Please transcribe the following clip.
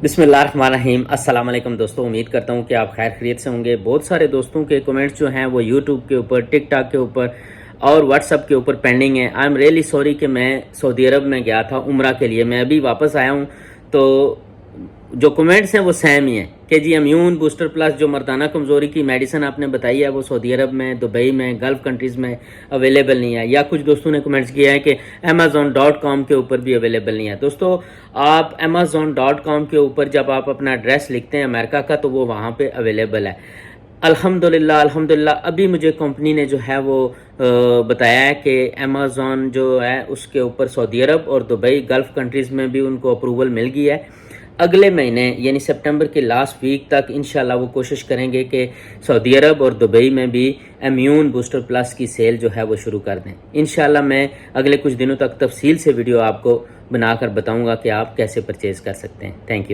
बिस्मिल्लाहिर्रहमानिर्रहीम। अस्सलाम वालेकुम दोस्तों, उम्मीद करता हूँ कि आप खैर खैरियत से होंगे। बहुत सारे दोस्तों के कमेंट्स जो हैं वो यूट्यूब के ऊपर, टिकटॉक के ऊपर और व्हाट्सअप के ऊपर पेंडिंग है। आई एम रियली सॉरी कि मैं सऊदी अरब में गया था उम्रा के लिए, मैं अभी वापस आया हूँ। तो जो कमेंट्स हैं वो सेम ही हैं कि जी इम्यून बूस्टर प्लस जो मर्दाना कमज़ोरी की मेडिसिन आपने बताई है वो सऊदी अरब में, दुबई में, गल्फ़ कंट्रीज़ में अवेलेबल नहीं है। या कुछ दोस्तों ने कमेंट्स किया है कि Amazon.com के ऊपर भी अवेलेबल नहीं है। दोस्तों, आप Amazon.com के ऊपर जब आप अपना एड्रेस लिखते हैं अमेरिका का तो वो वहाँ पे अवेलेबल है। अल्हम्दुलिल्लाह अभी मुझे कंपनी ने जो है वो बताया है कि अमेज़ॉन जो है उसके ऊपर सऊदी अरब और दुबई गल्फ़ कंट्रीज़ में भी उनको अप्रूवल मिल गई है। अगले महीने यानी सितंबर के लास्ट वीक तक इंशाल्लाह वो कोशिश करेंगे कि सऊदी अरब और दुबई में भी इम्यून बूस्टर प्लस की सेल जो है वो शुरू कर दें। इंशाल्लाह मैं अगले कुछ दिनों तक तफसील से वीडियो आपको बनाकर बताऊंगा कि आप कैसे परचेज़ कर सकते हैं। Thank you.